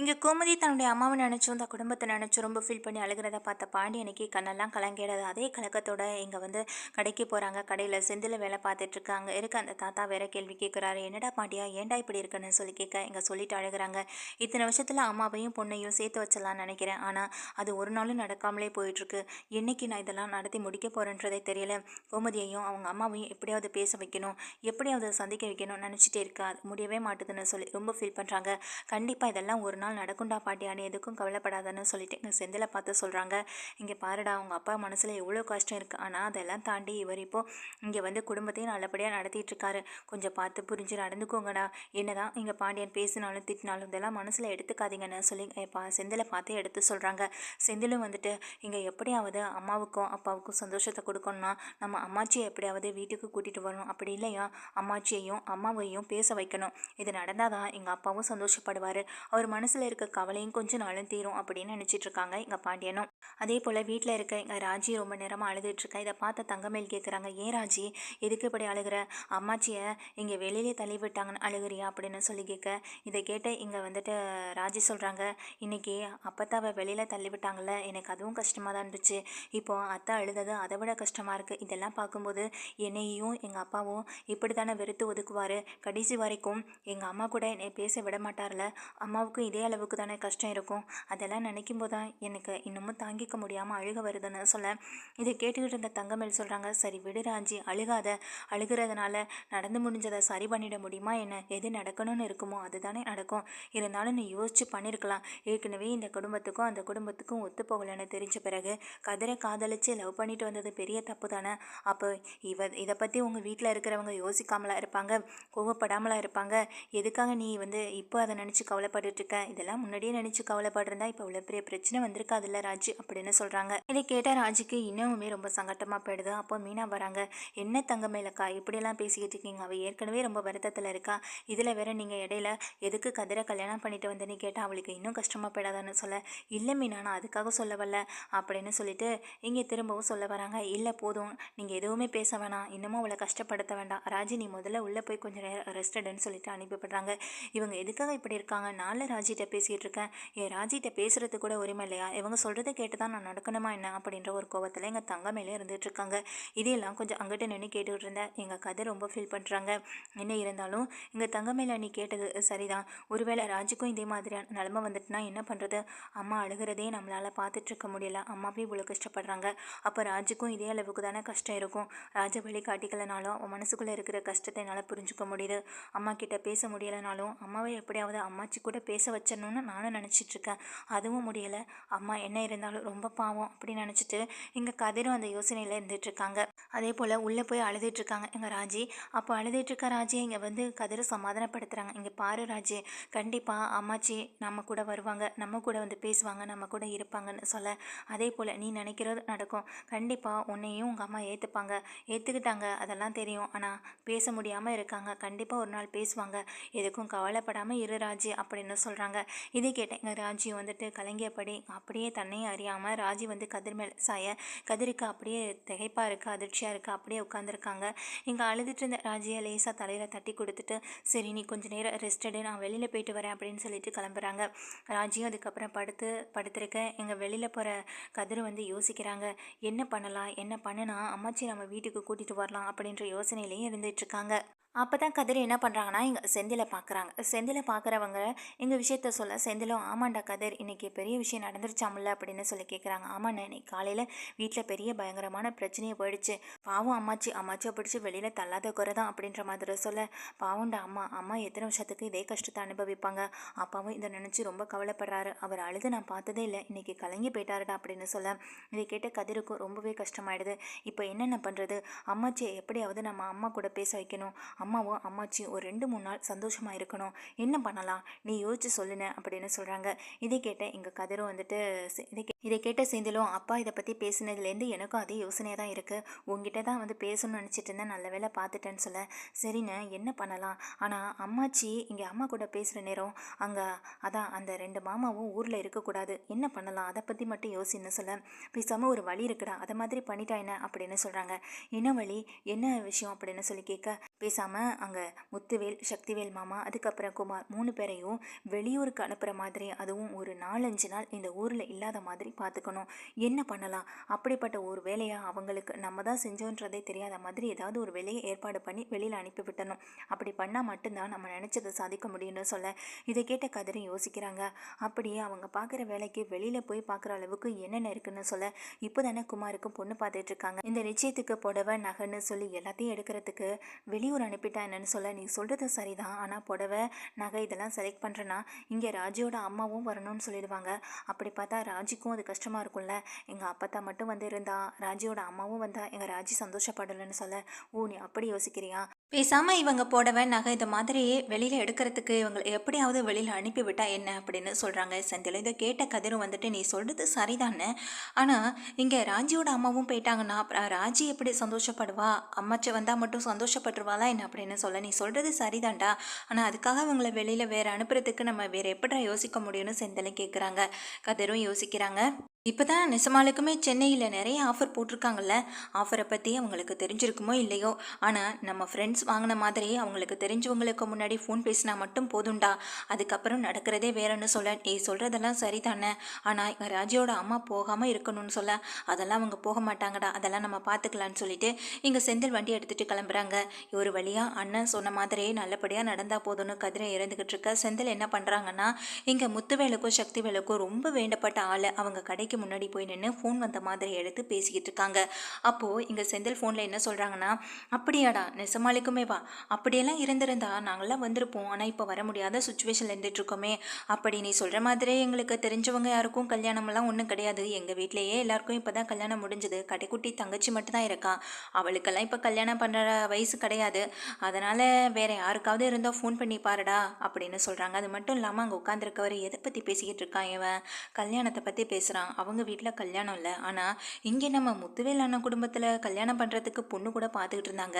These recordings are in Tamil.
இங்கே கோமதி தன்னுடைய அம்மாவை நினச்சும் இந்த குடும்பத்தை நினச்சும் ரொம்ப ஃபீல் பண்ணி அழுகிறத பார்த்த பாண்டியனுக்கு கண்ணெல்லாம் கலங்கிடாது. அதே கலக்கத்தோட இங்கே வந்து கடைக்கு போகிறாங்க. கடையில் செந்தில் வேலை பார்த்துட்டு இருக்காங்க. இருக்க அந்த தாத்தா வேற கேள்வி கேட்குறாரு. என்னடா பாண்டியா, ஏன்டா இப்படி இருக்குன்னு சொல்லி கேட்க இங்கே சொல்லிட்டு அழுகிறாங்க. இத்தனை வருஷத்தில் அம்மாவையும் பொண்ணையும் சேர்த்து வச்சலான்னு நினைக்கிறேன். ஆனால் அது ஒரு நாளும் நடக்காமலே போயிட்டுருக்கு. என்னைக்கு நான் இதெல்லாம் நடத்தி முடிக்க போகிறேன்றதே தெரியல. கோமதியையும் அவங்க அம்மாவையும் எப்படியாவது பேச வைக்கணும், எப்படியாவது சந்திக்க வைக்கணும்னு நினச்சிட்டே இருக்கா. அது முடியவே மாட்டுதுன்னு சொல்லி ரொம்ப ஃபீல் பண்ணுறாங்க. கண்டிப்பாக இதெல்லாம் ஒரு நாள் நடக்கும்டா பாட்டியானே, எதுக்கும் கவலைப்படாதன்னு சொல்லிட்டு எங்கள் செந்திலை பார்த்து சொல்கிறாங்க. இங்கே பாருடா, அவங்க அப்பா மனசில் எவ்வளோ கஷ்டம் இருக்குது. ஆனால் அதெல்லாம் தாண்டி இவர் இப்போது இங்கே வந்து குடும்பத்தையும் நல்லபடியாக நடத்திட்டு இருக்காரு. கொஞ்சம் பார்த்து புரிஞ்சு நடந்துக்கோங்கடா. என்னதான் இங்கே பாண்டியன் பேசினாலும் திட்டினாலும் இதெல்லாம் மனசில் எடுத்துக்காதீங்கன்னு சொல்லி செந்திலை பார்த்து எடுத்து சொல்கிறாங்க. செந்திலும் வந்துட்டு இங்கே எப்படியாவது அம்மாவுக்கும் அப்பாவுக்கும் சந்தோஷத்தை கொடுக்கணும்னா நம்ம அம்மாச்சியை எப்படியாவது வீட்டுக்கு கூட்டிகிட்டு வரணும். அப்படி இல்லையா அம்மாச்சியையும் அம்மாவையும் பேச வைக்கணும். இது நடந்தால் தான் எங்கள் அப்பாவும் சந்தோஷப்படுவார். அவர் மனசில் இருக்க கவலையும் கொஞ்சம் நாளும் தீரும் அப்படின்னு நினச்சிட்டு இருக்காங்க எங்கள் பாண்டியனும். அதே போல் வீட்டில் இருக்க எங்கள் ராஜி ரொம்ப நேரமாக அழுதுட்டுருக்கா. இதை பார்த்த தங்கமேல் கேட்குறாங்க, ஏன் ராஜி எதுக்கு இப்படி அழுகிற? அம்மாச்சியை இங்கே வெளியிலே தள்ளி விட்டாங்கன்னு அழுகிறியா அப்படின்னு சொல்லி கேட்க, இதை கேட்டு இங்கே வந்துட்டு ராஜி சொல்கிறாங்க, இன்றைக்கி அப்பத்தாவை வெளியில் தள்ளி விட்டாங்கள்ல, எனக்கு அதுவும் கஷ்டமாக தான் இருந்துச்சு. இப்போது அத்தை அழுதது அதை விட கஷ்டமாக இருக்குது. இதெல்லாம் பார்க்கும்போது என்னையும் எங்கள் அப்பாவும் இப்படி தானே வெறுத்து ஒதுக்குவார். கடைசி வரைக்கும் எங்கள் அம்மா கூட என்னை பேச விட மாட்டார்ல, அம்மாவுக்கும் இதே அளவுக்கு தானே கஷ்டம் இருக்கும். அதெல்லாம் நினைக்கும் போது தான் எனக்கு இன்னமும் தாங்கிக்க முடியாமல் அழுக வருதுன்னு சொல்ல, இதை கேட்டுக்கிட்டு இருந்த தங்கமேல் சொல்கிறாங்க, சரி விடு ராஜி, அழுகாத. அழுகிறதுனால நடந்து முடிஞ்சதை சரி பண்ணிட முடியுமா என்ன? எது நடக்கணும்னு இருக்குமோ அதுதானே நடக்கும். இருந்தாலும் நீ யோசிச்சு பண்ணியிருக்கலாம். ஏற்கனவே இந்த குடும்பத்துக்கும் அந்த குடும்பத்துக்கும் ஒத்து போகலைன்னு தெரிஞ்ச பிறகு கதிரை காதலிச்சு லவ் பண்ணிட்டு வந்தது பெரிய தப்பு தானே. அப்போ இதை பற்றி உங்கள் வீட்டில் இருக்கிறவங்க யோசிக்காமலா இருப்பாங்க, கோவப்படாமலா இருப்பாங்க? எதுக்காக நீ வந்து இப்போ அதை நினச்சி கவலைப்பட்டுருக்க? இதெல்லாம் முன்னாடியே நினச்சி கவலைப்படுறதா இப்போ இவ்வளோ பெரிய பிரச்சனை வந்திருக்காதுல்ல ராஜி அப்படின்னு சொல்கிறாங்க. இதை கேட்டால் ராஜிக்கு இன்னுமே ரொம்ப சங்கட்டமாக போயிடுது. அப்போ மீனா வராங்க. என்ன தங்கமேலக்கா இப்படியெல்லாம் பேசிக்கிட்டு இருக்கீங்க? அவள் ஏற்கனவே ரொம்ப வருத்தத்தில் இருக்கா. இதில் வேற நீங்கள் இடையில எதுக்கு கதிரை கல்யாணம் பண்ணிட்டு வந்தேன்னு கேட்டால் அவளுக்கு இன்னும் கஷ்டமாக போயிடாதான்னு சொல்ல, இல்லை மீனா நான் அதுக்காக சொல்ல வரல அப்படின்னு சொல்லிட்டு இங்கே திரும்பவும் சொல்ல வராங்க. இல்லை போதும், நீங்கள் எதுவுமே பேச வேணாம், இன்னமும் அவளை கஷ்டப்படுத்த வேண்டாம். ராஜி நீ முதல்ல உள்ளே போய் கொஞ்சம் நேரம் ரெஸ்டடுன்னு சொல்லிட்டு அனுப்பிவிடுறாங்க. இவங்க எதுக்காக இப்படி இருக்காங்க? நானும் ராஜிகிட்ட பேசிகிட்டு இருக்கேன், என் ராஜிகிட்ட பேசுறது கூட உரிமை இல்லையா? இவங்க சொல்கிறத கேட்டு தான் நான் நடக்கணுமா என்ன அப்படின்ற ஒரு கோவத்தில் எங்கள் தங்க மேலே இருந்துட்டு இருக்காங்க. இதையெல்லாம் கொஞ்சம் அங்கிட்ட நின்று கேட்டுக்கிட்டு இருந்தேன். எங்கள் கதை ரொம்ப ஃபீல் பண்ணுறாங்க. என்ன இருந்தாலும் எங்கள் தங்க மேலே நீ கேட்டது சரிதான். ஒருவேளை ராஜிக்கும் இதே மாதிரியான நிலமை வந்துட்டுனா என்ன பண்ணுறது? அம்மா அழுகிறதே நம்மளால் பார்த்துட்ருக்க முடியல, அம்மாவே இவ்வளோ கஷ்டப்படுறாங்க. அப்போ ராஜுக்கும் இதே அளவுக்கு தானே கஷ்டம் இருக்கும். ராஜை வழி காட்டிக்கலனாலும் அவன் மனசுக்குள்ளே இருக்கிற கஷ்டத்தை என்னால் புரிஞ்சுக்க முடியுது. அம்மா கிட்ட பேச முடியலைனாலும் அம்மாவை எப்படியாவது அம்மாச்சி கூட பேச வச்சிடணும்னு நானும் நினச்சிட்ருக்கேன். அதுவும் முடியலை. அம்மா என்ன இருந்தாலும் ரொம்ப பாவம் அப்படின்னு நினச்சிட்டு இங்கே கதிரும் அந்த யோசனையில் இருந்துகிட்ருக்காங்க. அதே போல் உள்ளே போய் அழுதுட்ருக்காங்க எங்கள் ராஜி. அப்போ அழுதுட்ருக்க ராஜியை இங்கே வந்து கதிரை சமாதானப்படுத்துகிறாங்க. இங்கே பாரு ராஜி, கண்டிப்பாக அம்மாச்சி நம்ம கூட வருவாங்க, நம்ம கூட வந்து பேசுவாங்க, நம்ம கூட இருப்பாங்கன்னு சொல்ல, அதே போல் நீ நினைக்கிறது நடக்கும். கண்டிப்பாக உன்னையும் உங்கள் அம்மா ஏற்றுப்பாங்க, ஏற்றுக்கிட்டாங்க, அதெல்லாம் தெரியும். ஆனால் பேச முடியாமல் இருக்காங்க. கண்டிப்பாக ஒரு நாள் பேசுவாங்க. எதுக்கும் கவலைப்படாமல் இரு ராஜி அப்படின்னு சொல்கிறாங்க. இதை கேட்டேன் எங்கள் ராஜி வந்துட்டு கலங்கியபடி அப்படியே தன்னையும் அறியாமல் ராஜி வந்து கதிர் மேல் சாய, கதிருக்கு அப்படியே திகைப்பாக இருக்குது, அதிர்ச்சியாக இருக்குது, அப்படியே உட்காந்துருக்காங்க. இங்கே அழுதுட்டு இருந்த ராஜியை லேசாக தலையில் தட்டி கொடுத்துட்டு, சரி நீ கொஞ்சம் நேரம் ரெஸ்டடு, நான் வெளியில் போயிட்டு வரேன் அப்படின்னு சொல்லிட்டு கிளம்புறாங்க. ராஜியும் அதுக்கப்புறம் படுத்திருக்க எங்கள் வெளியில் போகிற கதிர் வந்து யோசிக்கிறாங்க, என்ன பண்ணலாம், என்ன பண்ணுனா அம்மாச்சி நம்ம வீட்டுக்கு கூட்டிகிட்டு வரலாம் அப்படின்ற யோசனையிலையும் இருந்துகிட்ருக்காங்க. அப்போ தான் கதிர் என்ன பண்ணுறாங்கன்னா இங்கே செந்திலை பார்க்குறாங்க. செந்திலை பார்க்குறவங்க எங்கள் விஷயத்த சொல்ல, செந்திலும் ஆமாண்டா கதிர், இன்றைக்கி பெரிய விஷயம் நடந்துருச்சாமில்ல அப்படின்னு சொல்லி கேட்குறாங்க. ஆமாண்ணே, இன்னைக்கு காலையில் வீட்டில் பெரிய பயங்கரமான பிரச்சனையை போயிடுச்சு. பாவம் அம்மாச்சியை பிடிச்சி வெளியில் தள்ளாத குறை தான் அப்படின்ற மாதிரி சொல்ல, பாவம்டா அம்மா எத்தனை வருஷத்துக்கு இதே கஷ்டத்தை அனுபவிப்பாங்க. அப்பாவும் இதை நினச்சி ரொம்ப கவலைப்படுறாரு. அவர் அழுது நான் பார்த்ததே இல்லை, இன்றைக்கி கலங்கி போயிட்டாருடா அப்படின்னு சொல்ல, இதை கேட்ட கதிருக்கும் ரொம்பவே கஷ்டமாயிடுது. இப்போ என்னென்ன பண்ணுறது? அம்மாச்சியை எப்படியாவது நம்ம அம்மா கூட பேச வைக்கணும். அம்மாவும் அம்மாச்சியும் ஒரு 2-3 நாள் சந்தோஷமாக இருக்கணும். என்ன பண்ணலாம், நீ யோசிச்சு சொல்லுன அப்படின்னு சொல்கிறாங்க. இதை கேட்ட எங்கள் கதிரும் வந்துட்டு இதை கேட்ட செந்திலும், அப்பா இதை பற்றி பேசினதுலேருந்து எனக்கும் அதே யோசனையாக தான் இருக்குது. உங்ககிட்ட தான் வந்து பேசணும்னு நினச்சிட்டு இருந்தேன், நல்ல வேளை பார்த்துட்டேன்னு சொல்ல, சரின்னு என்ன பண்ணலாம்? ஆனால் அம்மாச்சி இங்கே அம்மா கூட பேசுகிற நேரம் அங்கே அதான் அந்த 2 மாமாவும் ஊரில் இருக்கக்கூடாது, என்ன பண்ணலாம் அதை பற்றி மட்டும் யோசின்னு சொல்ல, பேசாமல் ஒரு வழி இருக்குடா, அதை மாதிரி பண்ணிட்டா என்ன அப்படின்னு சொல்கிறாங்க. என்ன வழி, என்ன விஷயம் அப்படின்னு சொல்லி கேட்க, பேசாமல் அங்கே முத்துவேல், சக்திவேல் மாமா, அதுக்கப்புறம் குமார் 3 பேரையும் வெளியூருக்கு அனுப்புகிற மாதிரி, அதுவும் ஒரு 4-5 நாள் இந்த ஊரில் இல்லாத மாதிரி பார்த்துக்கணும். என்ன பண்ணலாம்? அப்படிப்பட்ட ஒரு வேலையை அவங்களுக்கு நம்ம தான் செஞ்சோன்றதே தெரியாத மாதிரி ஏதாவது ஒரு வேலையை ஏற்பாடு பண்ணி வெளியில் அனுப்பி விட்டணும். அப்படி பண்ணால் மட்டும்தான் நம்ம நினச்சதை சாதிக்க முடியும்னு சொல்ல, இதை கேட்ட கதிரை யோசிக்கிறாங்க. அப்படியே அவங்க பார்க்குற வேலைக்கு வெளியில் போய் பார்க்குற அளவுக்கு என்னென்ன இருக்குன்னு சொல்ல, இப்போ தானே குமாருக்கு பொண்ணு பார்த்துட்டு இருக்காங்க. இந்த நிச்சயத்துக்கு புடவை நகைன்னு சொல்லி எல்லாத்தையும் எடுக்கிறதுக்கு வெளியூர் அனுப்பிட்டா என்னன்னு சொல்ல, நீ சொல்கிறது சரிதான், ஆனால் புடவை நகை இதெல்லாம் செலக்ட் பண்ணுறேன்னா இங்கே ராஜியோட அம்மாவும் வரணும்னு சொல்லிடுவாங்க. அப்படி பார்த்தா ராஜிக்கும் அது கஷ்டமாக இருக்கும்ல. எங்கள் அப்பத்தா மட்டும் வந்து இருந்தா, ராஜியோட அம்மாவும் வந்தா எங்கள் ராஜி சந்தோஷப்படலைன்னு சொல்ல, ஓ நீ அப்படி யோசிக்கிறியா? பேசாமல் இவங்க போடவை நகை இந்த மாதிரி வெளியில் எடுக்கிறதுக்கு இவங்களை எப்படியாவது வெளியில் அனுப்பிவிட்டா என்ன அப்படின்னு சொல்கிறாங்க செந்தில். இதை கேட்ட கதிரும் வந்துட்டு, நீ சொல்கிறது சரிதானே, ஆனால் இங்கே ராஜியோட அம்மாவும் போயிட்டாங்கன்னா அப்புறம் ராஜி எப்படி சந்தோஷப்படுவா? அம்மாச்சி வந்தால் மட்டும் சந்தோஷப்பட்டுருவாளா என்ன அப்படின்னு சொல்ல, நீ சொல்கிறது சரிதான்டா, ஆனால் அதுக்காக இவங்களை வெளியில் வேறு அனுப்புறதுக்கு நம்ம வேறு எப்படா யோசிக்க முடியும்னு செந்திலும் கேட்குறாங்க. கதிரும் யோசிக்கிறாங்க. இப்போ தான் நிசமாலுக்குமே சென்னையில் நிறைய ஆஃபர் போட்டிருக்காங்கல்ல, ஆஃபரை பற்றி அவங்களுக்கு தெரிஞ்சிருக்குமோ இல்லையோ, ஆனால் நம்ம ஃப்ரெண்ட்ஸ் வாங்கின மாதிரி அவங்களுக்கு தெரிஞ்சவங்களுக்கு முன்னாடி ஃபோன் பேசினா மட்டும் போதும்டா, அதுக்கப்புறம் நடக்கிறதே வேறன்னு சொல்ல, நீ சொல்கிறதெல்லாம் சரிதானே, ஆனால் எங்கள் ராஜியோட அம்மா போகாமல் இருக்கணும்னு சொல்ல, அதெல்லாம் அவங்க போக மாட்டாங்கடா, அதெல்லாம் நம்ம பார்த்துக்கலான்னு சொல்லிட்டு இங்கே செந்தில் வண்டி எடுத்துகிட்டு கிளம்புறாங்க. ஒரு வழியாக அண்ணன் சொன்ன மாதிரியே நல்லபடியாக நடந்தால் போதும்னு கதிரை இறந்துக்கிட்டு இருக்க செந்தில் என்ன பண்ணுறாங்கன்னா, இங்கே முத்துவேலுக்கும் சக்திவேலுக்கும் ரொம்ப வேண்டப்பட்ட ஆள் அவங்க கடைக்கு முன்னாடி போய் நின்று ஃபோன் வந்த மாதிரி எடுத்து பேசிக்கிட்டு இருக்காங்க. அப்போது இங்கே செந்தில் ஃபோனில் என்ன சொல்கிறாங்கன்னா, அப்படியாடா நெசமாலிக்குமே வா, அப்படியெல்லாம் இருந்திருந்தா நாங்களாம் வந்திருப்போம், ஆனால் இப்போ வர முடியாத சுச்சுவேஷனில் இருந்துகிட்ருக்கோமே, அப்படி நீ சொல்கிற மாதிரி எங்களுக்கு தெரிஞ்சவங்க யாருக்கும் கல்யாணமெல்லாம் ஒன்றும் கிடையாது, எங்கள் வீட்டிலேயே எல்லாருக்கும் இப்போ தான் கல்யாணம் முடிஞ்சது, கடைக்குட்டி தங்கச்சி மட்டும் தான் இருக்கா, அவளுக்கெல்லாம் இப்போ கல்யாணம் பண்ணுற வயசு கிடையாது, அதனால் வேறு யாருக்காவது இருந்தால் ஃபோன் பண்ணி பாருடா அப்படின்னு சொல்கிறாங்க. அது மட்டும் இல்லாமல் அங்கே உட்காந்துருக்கவர் எதை பற்றி பேசிக்கிட்டு இருக்கான், இவன் கல்யாணத்தை பற்றி பேசுகிறான். அவங்க வீட்டில் கல்யாணம் இல்லை, ஆனால் இங்கே நம்ம முத்துவேல் அண்ணன் குடும்பத்தில் கல்யாணம் பண்ணுறதுக்கு பொண்ணு கூட பார்த்துக்கிட்டு இருந்தாங்க,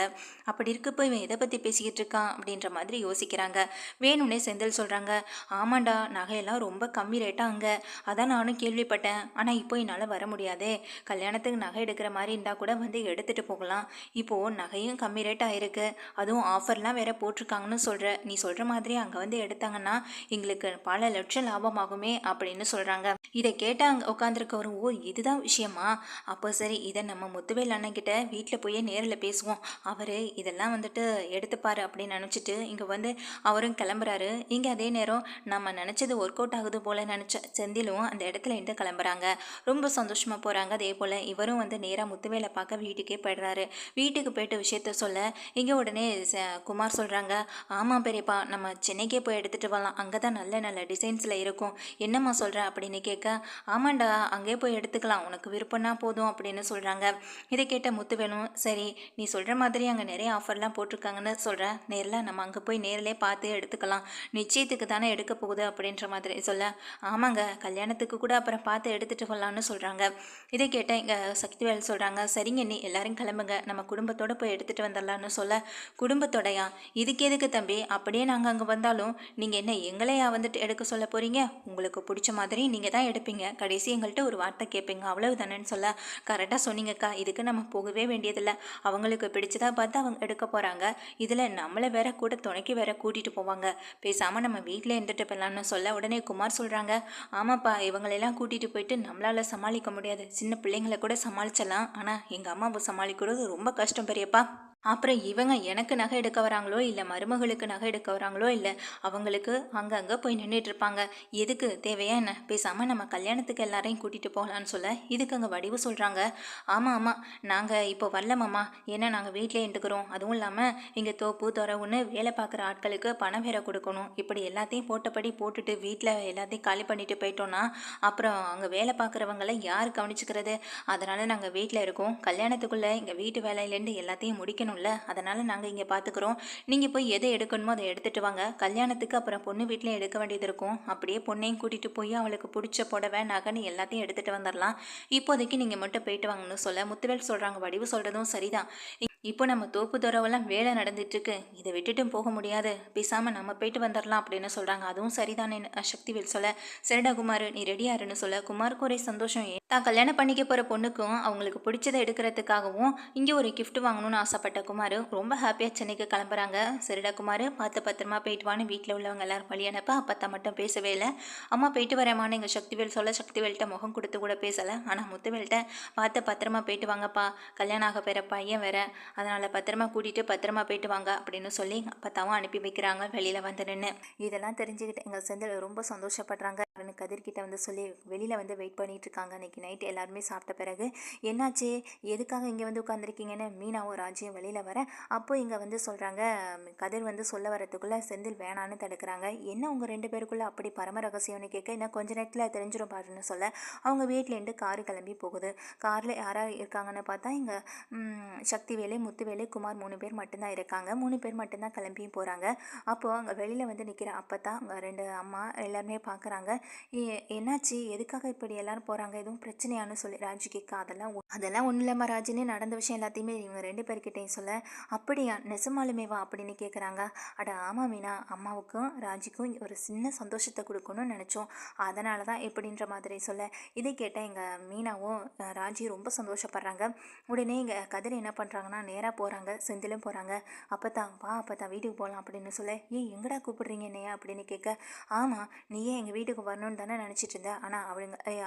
அப்படி இருக்கப்போ இவன் எதை பற்றி பேசிக்கிட்டு இருக்கான் அப்படின்ற மாதிரி யோசிக்கிறாங்க. வேணும்னே செந்தில் சொல்கிறாங்க, ஆமாண்டா நகையெல்லாம் ரொம்ப கம்மி ரேட்டாக அங்கே, அதான் நானும் கேள்விப்பட்டேன், ஆனால் இப்போ என்னால் வர முடியாதே, கல்யாணத்துக்கு நகை எடுக்கிற மாதிரி இருந்தால் கூட வந்து எடுத்துகிட்டு போகலாம், இப்போது நகையும் கம்மி ரேட் ஆகிருக்கு, அதுவும் ஆஃபர்லாம் வேற போட்டிருக்காங்கன்னு சொல்கிற, நீ சொல்கிற மாதிரி அங்கே வந்து எடுத்தாங்கன்னா எங்களுக்கு பல லட்சம் லாபமாகுமே அப்படின்னு சொல்கிறாங்க. இதை கேட்டால் அங்கே உட்காந்துருக்கவரும், ஓ இதுதான் விஷயமா, அப்போ சரி இதை நம்ம முத்துவேல் அண்ணன்கிட்ட வீட்டில் போய் நேரில் பேசுவோம், அவர் இதெல்லாம் வந்துட்டு எடுத்துப்பார் அப்படின்னு நினச்சிட்டு இங்கே வந்து அவரும் கிளம்புறாரு. இங்கே அதே நேரம் நம்ம நினச்சது ஒர்க் அவுட் ஆகுது போல் நினச்ச செந்திலும் அந்த இடத்துல இருந்து கிளம்புறாங்க. ரொம்ப சந்தோஷமாக போகிறாங்க. அதே போல் இவரும் வந்து நேராக முத்துவேலை பார்க்க வீட்டுக்கே போயிடுறாரு. வீட்டுக்கு போயிட்டு விஷயத்த சொல்ல இங்கே உடனே குமார் சொல்கிறாங்க, ஆமாம் பெரியப்பா நம்ம சென்னைக்கே போய் எடுத்துகிட்டு வரலாம், அங்கே தான் நல்ல நல்ல டிசைன்ஸில் இருக்கும், என்னம்மா சொல்கிற அப்படின்னு கேட்க, ஆமாண்டா அங்கே போய் எடுத்துக்கலாம், உனக்கு விருப்பம்னா போதும் அப்படின்னு சொல்கிறாங்க. இதை கேட்ட முத்துவேலும், சரி நீ சொல்கிற மாதிரி அங்கே நிறைய ஆஃபர்லாம் போட்டிருக்காங்கன்னு சொல்கிறேன், நேரில் நம்ம அங்கே போய் நேரிலே பார்த்து எடுத்துக்கலாம், நிச்சயத்துக்கு தானே எடுக்க போகுது அப்படின்ற மாதிரி சொல்ல, ஆமாங்க கல்யாணத்துக்கு கூட அப்புறம் பார்த்து எடுத்துகிட்டு வரலான்னு சொல்கிறாங்க. இதை கேட்ட இங்கே சக்திவேல் சொல்கிறாங்க, சரிங்க நீ எல்லாரும் கிளம்புங்க, நம்ம குடும்பத்தோடு போய் எடுத்துகிட்டு வந்துடலான்னு சொல்ல, குடும்பத்தோடையா, இதுக்கு எதுக்கு தம்பி, அப்படியே நாங்கள் அங்கே வந்தாலும் நீங்கள் என்ன எங்களையா வந்துட்டு எடுக்க சொல்ல போகிறீங்க, உங்களுக்கு பிடிச்ச மாதிரி நீங்கள் தான் எடுப்பீங்க, கடைசி எங்கள்கிட்ட ஒரு வார்த்தை கேட்பீங்க அவ்வளவு தானேன்னு சொல்ல, கரெக்டாக சொன்னீங்கக்கா, இதுக்கு நம்ம போகவே வேண்டியதில்லை, அவங்களுக்கு பிடிச்சதா பார்த்து அவங்க எடுக்க போகிறாங்க, இதில் நம்மளை வேற கூட துணைக்கு வேற கூட்டிகிட்டு போவாங்க, பேசாமல் நம்ம வீட்டில் இருந்துட்டு போகலான்னு சொல்ல, உடனே குமார் சொல்கிறாங்க, ஆமாப்பா இவங்களெல்லாம் கூட்டிகிட்டு போயிட்டு நம்மளால் சமாளிக்க முடியாது, சின்ன பிள்ளைங்களை கூட சமாளிச்சிடலாம், ஆனால் எங்கள் அம்மாவை சமாளிக்கிறது ரொம்ப கஷ்டம் பெரியப்பா, அப்புறம் இவங்க எனக்கு நகை எடுக்க வராங்களோ இல்லை மருமகளுக்கு நகை எடுக்க வராங்களோ இல்லை அவங்களுக்கு அங்கங்கே போய் நின்றுட்டு இருப்பாங்க, எதுக்கு தேவையா என்ன, பேசாமல் நம்ம கல்யாணத்துக்கு எல்லாரையும் கூட்டிகிட்டு போகலான்னு சொல்ல, இதுக்கு அங்கே வடிவு சொல்கிறாங்க, ஆமாம் ஆமாம் நாங்கள் இப்போ வரலமாம்மா, ஏன்னா நாங்கள் வீட்டிலே இருந்துக்கிறோம், அதுவும் இல்லாமல் இங்கே தோப்பு துறவுன்னு வேலை பார்க்குற ஆட்களுக்கு பணம் வேற கொடுக்கணும், இப்படி எல்லாத்தையும் போட்டபடி போட்டுட்டு வீட்டில் எல்லாத்தையும் காலி பண்ணிட்டு போயிட்டோன்னா அப்புறம் அங்கே வேலை பார்க்குறவங்கள யார் கவனிச்சுக்கிறது, அதனால் நாங்கள் வீட்டில் இருக்கோம், கல்யாணத்துக்குள்ளே எங்கள் வீட்டு வேலையிலேருந்து எல்லாத்தையும் முடிக்கணும் வேணும்ல, அதனால் நாங்கள் இங்கே பார்த்துக்குறோம். நீங்கள் போய் எதை எடுக்கணுமோ அதை எடுத்துகிட்டு வாங்க. கல்யாணத்துக்கு அப்புறம் பொண்ணு வீட்லேயும் எடுக்க வேண்டியது இருக்கும். அப்படியே பொண்ணையும் கூட்டிகிட்டு போய் அவளுக்கு பிடிச்ச புடவை நகைன்னு எல்லாத்தையும் எடுத்துகிட்டு வந்துடலாம். இப்போதைக்கு நீங்கள் மட்டும் போயிட்டு வாங்கன்னு சொல்ல முத்துவேல் சொல்கிறாங்க, வடிவு சொல்கிறதும் சரிதான். இப்போ நம்ம தோப்பு துறவெல்லாம் வேலை நடந்துட்டுருக்கு, இதை விட்டுட்டும் போக முடியாது, பேசாமல் நம்ம போயிட்டு வந்துடலாம் அப்படின்னு சொல்கிறாங்க. அதுவும் சரிதானே சக்திவேல் சொல்ல, சரிடா குமார் நீ ரெடியாருன்னு சொல்ல குமாருக்கு ஒரே சந்தோஷம். தான் கல்யாணம் பண்ணிக்க போகிற பொண்ணுக்கும் அவங்களுக்கு பிடிச்சதை எடுக்கிறதுக்காகவும் இங்கே ஒரு gift வாங்கணும்னு ஆசைப்பட்ட குமார் ரொம்ப ஹாப்பியாக சென்னைக்கு கிளம்புறாங்க. சரிடா குமார் பார்த்து பத்திரமா போயிட்டு வான்னு வீட்டில் உள்ளவங்க எல்லாரும் வழியானப்ப அப்பத்தா மட்டும் பேசவே இல்லை. அம்மா போயிட்டு வரேம்மான்னு எங்கள் சக்திவேல் சொல்ல சக்திவேல்கிட்ட முகம் கொடுத்து கூட பேசலை. ஆனால் முத்துவேல்கிட்ட பார்த்து பத்திரமா போயிட்டு வாங்கப்பா, கல்யாணம் ஆக போகிற பையன் வேற, அதனால் பத்திரமா கூட்டிகிட்டு பத்திரமா போயிட்டு வாங்க அப்படின்னு சொல்லி அப்பத்தாவும் அனுப்பி வைக்கிறாங்க. வெளியில் வந்து நின்று இதெல்லாம் தெரிஞ்சுக்கிட்டு எங்கள் செந்தில் ரொம்ப சந்தோஷப்படுறாங்க. கதிர்கிட்ட வந்து சொல்லி வெளியில் வந்து வெயிட் பண்ணிட்டு இருக்காங்க. அன்றைக்கி நைட்டு எல்லாருமே சாப்பிட்ட பிறகு என்னாச்சு எதுக்காக இங்கே வந்து உட்காந்துருக்கீங்கன்னு மீனாவும் ராஜியும் வெளியில் வர, அப்போ இங்கே வந்து சொல்கிறாங்க, கதிர் வந்து சொல்ல வரத்துக்குள்ளே செந்தில் வேணான்னு தடுக்கிறாங்க. என்ன உங்கள் 2 பேருக்குள்ளே அப்படி பரம ரகசியம்னு கேட்க, இன்னும் கொஞ்ச நேரத்தில் தெரிஞ்சிடும் பாருன்னு சொல்ல அவங்க வீட்டிலேருந்து காரு கிளம்பி போகுது. காரில் யாராக இருக்காங்கன்னு பார்த்தா இங்கே சக்திவேலு முத்துவேலு குமார் 3 பேர் மட்டும்தான் இருக்காங்க. 3 பேர் மட்டும்தான் கிளம்பியும் போகிறாங்க. அப்போது அங்கே வெளியில் வந்து நிற்கிற அப்போ தான் அங்கே 2 அம்மா எல்லாருமே பார்க்குறாங்க. என்னாச்சு எதுக்காக இப்படி எல்லாரும் போகிறாங்க, எதுவும் பிரச்சனையானு சொல்லி ராஜி கேட்க, அதெல்லாம் ஒன்றும் இல்லைம்மா ராஜின்னு நடந்த விஷயம் எல்லாத்தையுமே இவங்க 2 பேர்கிட்டையும் சொல்ல, அப்படியா நெசமாலுமே வா அப்படின்னு கேட்குறாங்க. அட ஆமாம் மீனா, அம்மாவுக்கும் ராஜிக்கும் ஒரு சின்ன சந்தோஷத்தை கொடுக்கணும்னு நினச்சோம், அதனால தான் எப்படின்ற மாதிரி சொல்ல, இதை கேட்டால் எங்கள் மீனாவும் ராஜியும் ரொம்ப சந்தோஷப்படுறாங்க. உடனே இங்கே கதிர் என்ன பண்ணுறாங்கன்னா நேராக போகிறாங்க, செந்திலும் போகிறாங்க. அப்போ தான் வீட்டுக்கு போகலாம் அப்படின்னு சொல்ல, ஏன் எங்கடா கூப்பிடுறீங்க என்னையா அப்படின்னு கேட்க, ஆமாம் நீயே எங்கள் வீட்டுக்கு வரணும்னு தானே நினச்சிட்டு இருந்தேன், ஆனால்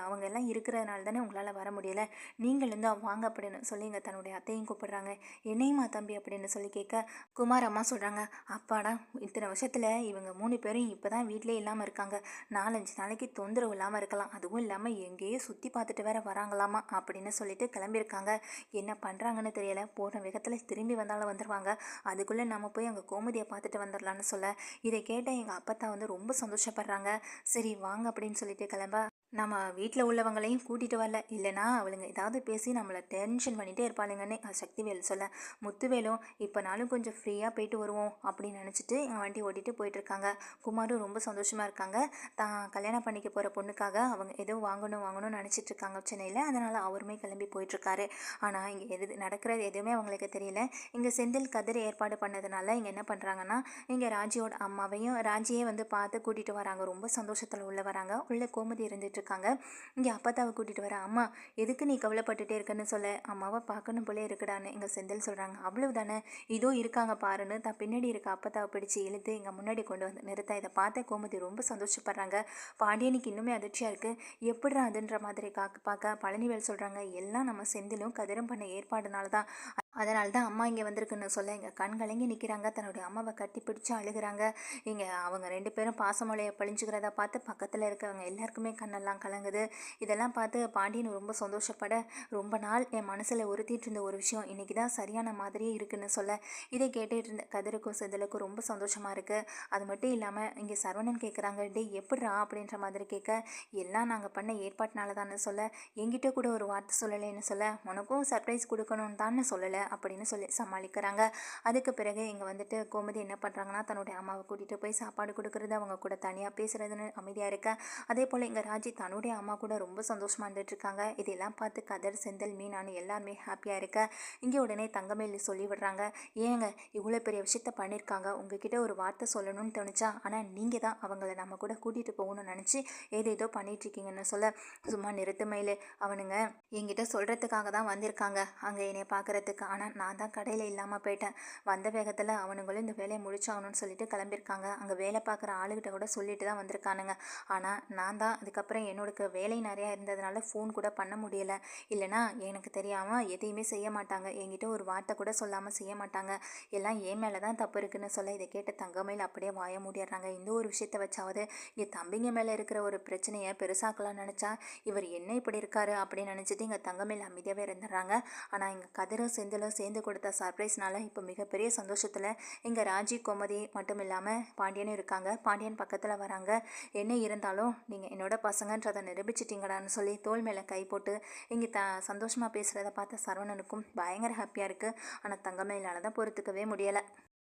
அவங்க எல்லாம் இருக்கிறதுனால தானே உங்களால் வர முடியலை, நீங்கள் இருந்தால் வாங்க அப்படின்னு சொல்லி இங்கே தன்னுடைய அத்தையும் கூப்பிடுறாங்க. என்னையுமா தம்பி அப்படின்னு சொல்லி கேட்க, குமார் அம்மா சொல்கிறாங்க, அப்பாடா இத்தனை வருஷத்தில் இவங்க 3 பேரும் இப்போ தான் வீட்டிலே இல்லாமல் இருக்காங்க, 4-5 நாளைக்கு தொந்தரவு இல்லாமல் இருக்கலாம், அதுவும் இல்லாமல் எங்கேயோ சுற்றி பார்த்துட்டு வேற வராங்களாமா அப்படின்னு சொல்லிட்டு கிளம்பியிருக்காங்க. என்ன பண்ணுறாங்கன்னு தெரியலை, போன வேகத்தில் திரும்பி வந்தாலும் வந்துடுவாங்க, அதுக்குள்ளே நம்ம போய் அங்கே கோமதியை பார்த்துட்டு வந்துடலான்னு சொல்ல, இதை கேட்ட எங்கள் அப்பத்தா வந்து ரொம்ப சந்தோஷப்படுறாங்க. சரி வாங்க அப்படின்னு சொல்லிட்டு கிளம்ப, நம்ம வீட்டில் உள்ளவங்களையும் கூட்டிகிட்டு வரல, இல்லைனா அவளுங்க ஏதாவது பேசி நம்மளை டென்ஷன் பண்ணிகிட்டே இருப்பாளுங்கன்னு சக்திவேல் சொல்ல, முத்துவேலும் இப்போனாலும் கொஞ்சம் ஃப்ரீயாக போயிட்டு வருவோம் அப்படின்னு நினச்சிட்டு எங்கள் வண்டி ஓட்டிகிட்டு போயிட்டுருக்காங்க. குமாரும் ரொம்ப சந்தோஷமாக இருக்காங்க. தான் கல்யாணம் பண்ணிக்க போகிற பொண்ணுக்காக அவங்க ஏதோ வாங்கணும்னு நினச்சிட்டு இருக்காங்க சென்னையில், அதனால் அவருமே கிளம்பி போயிட்டுருக்காரு. ஆனால் இங்கே நடக்கிறது எதுவுமே அவங்களுக்கு தெரியல. இங்கே செந்தில் கதிர் ஏற்பாடு பண்ணதுனால இங்கே என்ன பண்ணுறாங்கன்னா, இங்கே ராஜியோட அம்மாவையும் ராஜியே வந்து பார்த்து கூட்டிகிட்டு வராங்க. ரொம்ப சந்தோஷத்தில் உள்ள வராங்க. உள்ள கோமதி இருந்துட்டு இருக்காங்க. இங்கே அப்பத்தாவை கூட்டிகிட்டு வர, அம்மா எதுக்கு நீ கவலைப்பட்டுட்டே இருக்குன்னு சொல்ல, அம்மாவை பார்க்கணும் போலே இருக்குடான்னு எங்கள் செந்தில் சொல்கிறாங்க. அவ்வளவு தானே, இதோ இருக்காங்க பாருன்னு தான் பின்னாடி இருக்க அப்பத்தாவை பிடிச்சி இழுத்து எங்கள் முன்னாடி கொண்டு வந்து நிறுத்த, இதை பார்த்த கோமதி ரொம்ப சந்தோஷப்படுறாங்க. பாண்டியனுக்கு இன்னுமே அதிர்ச்சியாக இருக்குது, எப்படிடா அதுன்ற மாதிரி பார்க்க பழனிவேல் சொல்கிறாங்க, எல்லாம் நம்ம செந்திலும் கதிரும் பண்ண ஏற்பாடுனால தான், அதனால தான் அம்மா இங்கே வந்திருக்குன்னு சொல்ல எங்கள் கண் கலங்கி நிற்கிறாங்க. தன்னுடைய அம்மாவை கட்டி பிடிச்சி அழுகிறாங்க. இங்கே அவங்க 2 பேரும் பாசமொழியை பழிஞ்சுக்கிறத பார்த்து பக்கத்தில் இருக்கவங்க எல்லாருக்குமே கண்ணெல்லாம் கலங்குது. இதெல்லாம் பார்த்து பாண்டியன் ரொம்ப சந்தோஷப்பட, ரொம்ப நாள் என் மனசில் உறுத்திட்டு இருந்த ஒரு விஷயம் இன்றைக்கி தான் சரியான மாதிரியே இருக்குன்னு சொல்ல, இதை கேட்டுட்டு இருந்த கதிருக்கும் செந்திலுக்கும் ரொம்ப சந்தோஷமாக இருக்குது. அது மட்டும் இல்லாமல் இங்கே சரவணன் கேட்குறாங்க, டே எப்படிரா அப்படின்ற மாதிரி கேட்க, எல்லாம் நாங்கள் பண்ண ஏற்பாட்டினால தானே சொல்ல, என்கிட்ட கூட ஒரு வார்த்தை சொல்லலைன்னு சொல்ல, உனக்கும் சர்ப்ரைஸ் கொடுக்கணும்னு தானே சொல்லலை அப்படின்னு சொல்லி சமாளிக்கிறாங்க. அதுக்கு பிறகு இங்கே வந்துட்டு கோமதி என்ன பண்ணுறாங்கன்னா, தன்னுடைய அம்மாவை கூட்டிகிட்டு போய் சாப்பாடு கொடுக்குறது, அவங்க கூட தனியாக பேசுகிறதுன்னு அமைதியாக இருக்க, அதே போல் இங்கே ராஜி தன்னுடைய அம்மா கூட ரொம்ப சந்தோஷமாக இருந்துட்டுருக்காங்க. இதெல்லாம் பார்த்து கதர் செந்தில் மீனானு எல்லாருமே ஹாப்பியாக இருக்க, இங்கே உடனே தங்கமேலி சொல்லி விடுறாங்க, ஏங்க இவ்வளோ பெரிய விஷயத்த பண்ணியிருக்காங்க, உங்ககிட்ட ஒரு வார்த்தை சொல்லணும்னு தோணுச்சா, ஆனால் நீங்கள் தான் அவங்கள நம்ம கூட கூட்டிகிட்டு போகணும்னு நினச்சி ஏதேதோ பண்ணிகிட்ருக்கீங்கன்னு சொல்ல, சும்மா நிறுத்து மயிலு, அவனுங்க என்கிட்ட சொல்கிறதுக்காக தான் வந்திருக்காங்க அங்கே என்னை பார்க்குறதுக்கு, ஆனால் நான் தான் கடையில் இல்லாமல் போயிட்டேன், வந்த வேகத்தில் அவனுங்களும் இந்த வேலையை முடிச்சாகணும்னு சொல்லிட்டு கிளம்பியிருக்காங்க. அங்கே வேலை பார்க்குற ஆளுகிட்ட கூட சொல்லிட்டு தான் வந்திருக்கானுங்க. ஆனால் நான் தான் அதுக்கப்புறம் என்னோட வேலை நிறையா இருந்ததுனால ஃபோன் கூட பண்ண முடியலை, இல்லைனா எனக்கு தெரியாமல் எதையுமே செய்ய மாட்டாங்க, என்கிட்ட ஒரு வார்த்தை கூட சொல்லாமல் செய்ய மாட்டாங்க, எல்லாம் என் மேலே தான் தப்பு இருக்குன்னு சொல்ல, இதை கேட்ட தங்கமயில் அப்படியே வாய மூடிடுறாங்க. இந்த ஒரு விஷயத்தை வச்சாவது இங்கே தம்பிங்க மேலே இருக்கிற ஒரு பிரச்சனையை பெருசாக்கலாம்னு நினச்சா இவர் என்ன இப்படி இருக்காரு அப்படின்னு நினச்சிட்டு இங்கே தங்கமயில் அமைதியாகவே இருந்துடுறாங்க. ஆனால் இங்கே கதிரும் சேர்ந்து தம்பிகளும் சேர்ந்து கொடுத்த சர்ப்ரைஸ்னால இப்போ மிகப்பெரிய சந்தோஷத்தில் இங்கே ராஜி கோமதி மட்டும் இல்லாமல் பாண்டியனும் இருக்காங்க. பாண்டியன் பக்கத்தில் வராங்க. என்ன இருந்தாலும் நீங்கள் என்னோட பசங்கன்றதை நிரூபிச்சிட்டிங்கடான்னு சொல்லி தோள் மேலே கை போட்டு இங்கே சந்தோஷமாக பேசுகிறத பார்த்த சரவணனுக்கும் பயங்கர ஹாப்பியாக இருக்குது. ஆனால் தங்கமயிலால் தான் பொறுத்துக்கவே முடியலை.